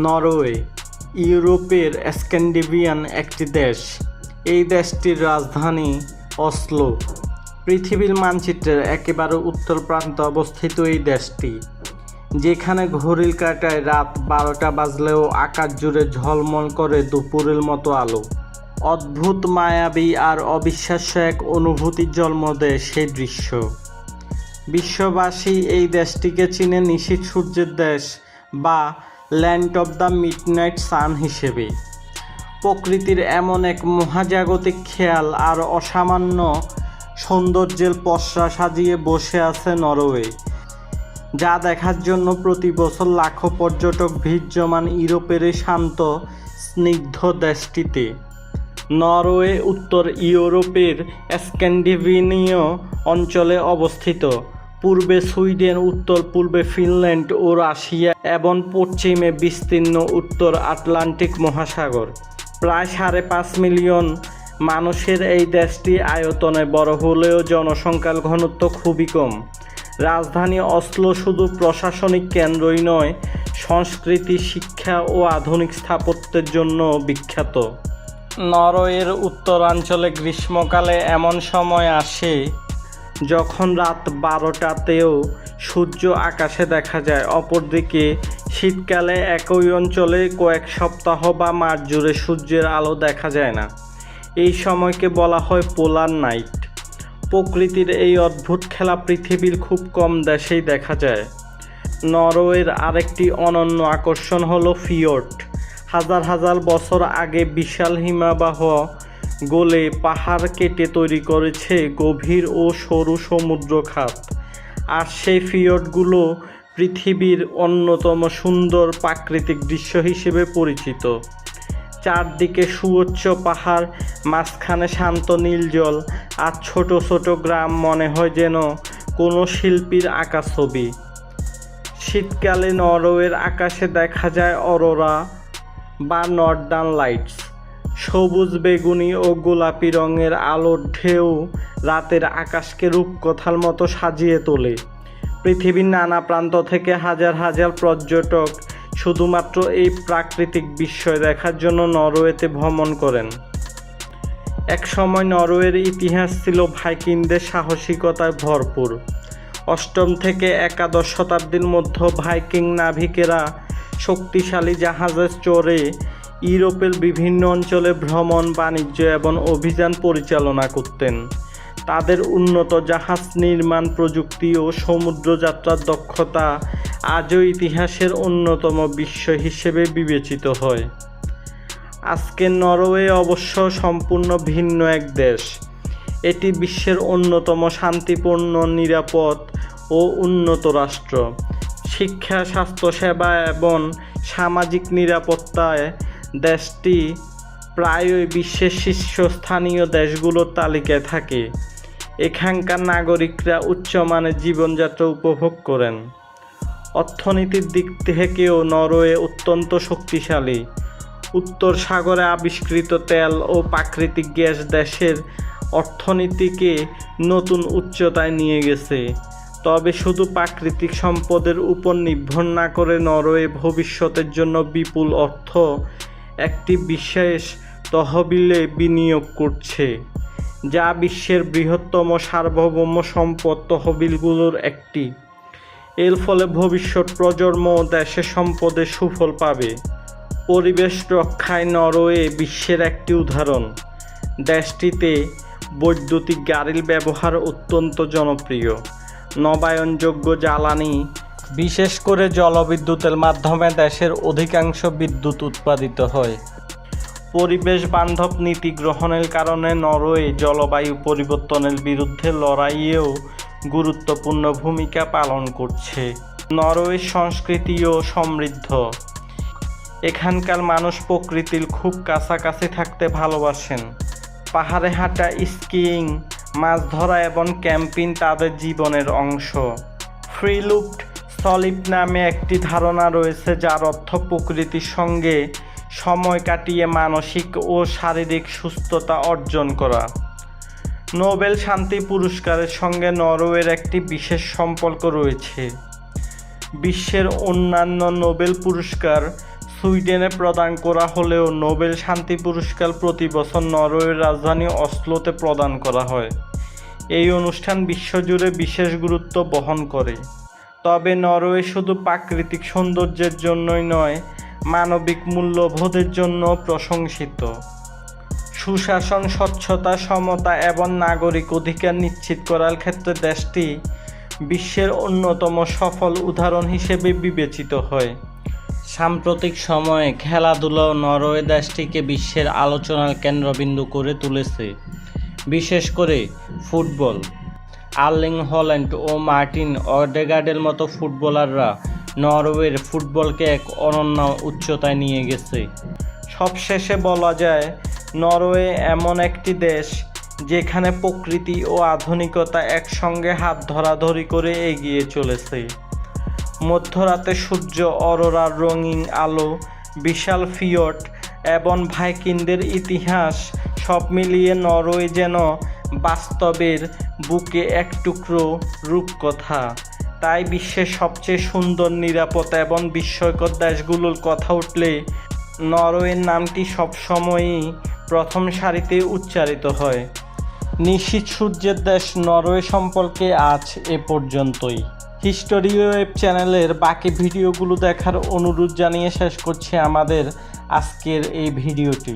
Norway ইউরোপের Scandinavian একটি দেশ। এই দেশটির রাজধানী অসলো। পৃথিবীর মানচিত্রের একেবারে উত্তর প্রান্তে অবস্থিত এই দেশটি, যেখানে ঘড়ির কাঁটায় রাত 12টা বাজলেও আকাশ জুড়ে ঝলমল করে দুপুরের মতো আলো। অদ্ভুত, মায়াবী আর অবিশ্বাস্য এক অনুভূতির জন্ম দেয় সেই দৃশ্য। বিশ্ববাসী এই দেশটিকে চিনে নিশীথ সূর্যের দেশ বা ল্যান্ড অব দ্য মিডনাইট সান হিসেবে। প্রকৃতির এমন এক মহাজাগতিক খেয়াল আর অসামান্য সৌন্দর্যের পসরা সাজিয়ে বসে আছে নরওয়ে, যা দেখার জন্য প্রতি বছর লাখো পর্যটক ভিড় জমান ইউরোপের এই শান্ত স্নিগ্ধ দেশটিতে। নরওয়ে উত্তর ইউরোপের স্ক্যান্ডিনেভীয় অঞ্চলে অবস্থিত। পূর্বে সুইডেন, উত্তর পূর্বে ফিনল্যান্ড ও রাশিয়া এবং পশ্চিমে বিস্তীর্ণ উত্তর আটলান্টিক মহাসাগর। প্রায় 5.5 মিলিয়ন মানুষের এই দেশটি আয়তনে বড় হলেও জনসংখ্যার ঘনত্ব খুবই কম। রাজধানী অসলো শুধু প্রশাসনিক কেন্দ্রই নয়, সংস্কৃতি, শিক্ষা ও আধুনিক স্থাপত্যের জন্য বিখ্যাত। নরওয়ের উত্তরাঞ্চলে গ্রীষ্মকালে এমন সময় আসে যখন রাত 12টাতেও সূর্য আকাশে দেখা যায়। অপরদিকে শীতকালে একই অঞ্চলে কয়েক সপ্তাহ বা মাস জুড়ে সূর্যের আলো দেখা যায় না। এই সময়কে বলা হয় পোলার নাইট। প্রকৃতির এই অদ্ভুত খেলা পৃথিবীর খুব কম দেশেই দেখা যায়। নরওয়ের আরেকটি অনন্য আকর্ষণ হলো ফিয়র্ড। হাজার হাজার বছর আগে বিশাল হিমবাহ গলে পাহাড় কেটে তৈরি করেছে গভীর ও সরু সমুদ্র খাত। আর সেই ফিয়র্ডগুলো পৃথিবীর অন্যতম সুন্দর প্রাকৃতিক দৃশ্য হিসেবে পরিচিত। চারদিকে সুউচ্চ পাহাড়, মাঝখানে শান্ত নীল জল, আর ছোট ছোট গ্রাম, মনে হয় যেন কোনো শিল্পীর আঁকা ছবি। শীতকালে নরওয়ের আকাশে দেখা যায় অরোরা বা নর্দার্ন লাইটস। সবুজ, বেগুনি ও গোলাপি রঙের আলোর ঢেউ রাতের আকাশকে রূপকথার মতো সাজিয়ে তোলে। পৃথিবীর নানা প্রান্ত থেকে হাজার হাজার পর্যটক শুধুমাত্র এই প্রাকৃতিক বিস্ময় দেখার জন্য নরওয়েতে ভ্রমণ করেন। একসময় নরওয়ের ইতিহাস ছিল ভাইকিংদের সাহসিকতায় ভরপুর। 8ম থেকে 11শ শতাব্দীর মধ্যে ভাইকিং নাবিকেরা শক্তিশালী জাহাজে চড়ে ইউরোপের বিভিন্ন অঞ্চলে ভ্রমণ, বাণিজ্য এবং অভিযান পরিচালনা করতেন। তাদের উন্নত জাহাজ নির্মাণ প্রযুক্তি ও সমুদ্রযাত্রার দক্ষতা আজও ইতিহাসের অন্যতম বিস্ময় হিসেবে বিবেচিত হয়। আজকের নরওয়ে অবশ্য সম্পূর্ণ ভিন্ন এক দেশ। এটি বিশ্বের অন্যতম শান্তিপূর্ণ, নিরাপদ ও উন্নত রাষ্ট্র। শিক্ষা, স্বাস্থ্যসেবা এবং সামাজিক নিরাপত্তায় দেশটি প্রায়ই বিশ্বের শীর্ষস্থানীয় দেশগুলোর তালিকায় থাকে। এখানকার নাগরিকরা উচ্চমানের জীবনযাত্রা উপভোগ করেন। অর্থনীতির দিক থেকেও নরওয়ে অত্যন্ত শক্তিশালী। উত্তর সাগরে আবিষ্কৃত তেল ও প্রাকৃতিক গ্যাস দেশের অর্থনীতিকে নতুন উচ্চতায় নিয়ে গেছে। তবে শুধু প্রাকৃতিক সম্পদের উপর নির্ভর না করে নরওয়ে ভবিষ্যতের জন্য বিপুল অর্থ একটি বিশেষ তহবিলে বিনিয়োগ করছে, যা বিশ্বের বৃহত্তম সার্বভৌম সম্পদ তহবিলগুলোর একটি। এর ফলে ভবিষ্যৎ প্রজন্ম দেশের সম্পদের সুফল পাবে। পরিবেশ রক্ষায় নরওয়ে বিশ্বের একটি উদাহরণ। দেশটিতে বৈদ্যুতিক গাড়ির ব্যবহার অত্যন্ত জনপ্রিয়। নবায়নযোগ্য জ্বালানি, বিশেষ করে জলবিদ্যুতের মাধ্যমে দেশের অধিকাংশ বিদ্যুৎ উৎপাদিত হয়। পরিবেশ বান্ধব নীতি গ্রহণের কারণে নরওয়ে জলবায়ু পরিবর্তনের বিরুদ্ধে লড়াইয়েও গুরুত্বপূর্ণ ভূমিকা পালন করছে। নরওয়ের সংস্কৃতিও সমৃদ্ধ। এখানকার মানুষ প্রকৃতির খুব কাছাকাছি থাকতে ভালোবাসেন। পাহাড়ে হাঁটা, স্কিইং, মাছ ধরা এবং ক্যাম্পিং তাদের জীবনের অংশ। ফ্রিলুফট সলিপ নামে একটি ধারণা রয়েছে, যার অর্থ প্রকৃতির সঙ্গে সময় কাটিয়ে মানসিক ও শারীরিক সুস্থতা অর্জন করা। নোবেল শান্তি পুরস্কারের সঙ্গে নরওয়ের একটি বিশেষ সম্পর্ক রয়েছে। বিশ্বের অন্যান্য নোবেল পুরস্কার সুইডেনে প্রদান করা হলেও নোবেল শান্তি পুরস্কার প্রতি বছর নরওয়ের রাজধানী অসলোতে প্রদান করা হয়। এই অনুষ্ঠান বিশ্বজুড়ে বিশেষ গুরুত্ব বহন করে। তবে নরওয়ে শুধু প্রাকৃতিক সৌন্দর্যের জন্যই নয়, মানবিক মূল্যবোধের জন্য প্রশংসিত। সুশাসন, স্বচ্ছতা, সমতা এবং নাগরিক অধিকার নিশ্চিত করার ক্ষেত্রে দেশটি বিশ্বের অন্যতম সফল উদাহরণ হিসেবে বিবেচিত হয়। সাম্প্রতিক সময়ে খেলাধুলাও নরওয়ে দেশটিকে বিশ্বের আলোচনার কেন্দ্রবিন্দু করে তুলেছে। বিশেষ করে ফুটবল। আর্লিং হল্যান্ড ও মার্টিন অডেগার্ডের মতো ফুটবলাররা নরওয়ের ফুটবলকে এক অনন্য উচ্চতায় নিয়ে গেছে। সবশেষে বলা যায়, নরওয়ে এমন একটি দেশ যেখানে প্রকৃতি ও আধুনিকতা একসঙ্গে হাত ধরাধরি করে এগিয়ে চলেছে। মধ্যরাতে সূর্য, অরোরার রঙিন আলো, বিশাল ফিয়র্ড এবং ভাইকিংদের ইতিহাস সব মিলিয়ে নরওয়ে যেন বাস্তবের বুকে এক টুকরো রূপকথা। তাই বিশ্বের সবচেয়ে সুন্দর, নিরাপদ এবং বিস্ময়কর দেশগুলোর কথা উঠলে নরওয়ের নামটি সবসময়ই প্রথম সারিতে উচ্চারিত হয়। নিশীথ সূর্যের দেশ নরওয়ে সম্পর্কে আজ এ পর্যন্তই। হিস্টোরি ওয়েব চ্যানেলের বাকি ভিডিওগুলো দেখার অনুরোধ জানিয়ে শেষ করছি আমাদের আজকের এই ভিডিওটি।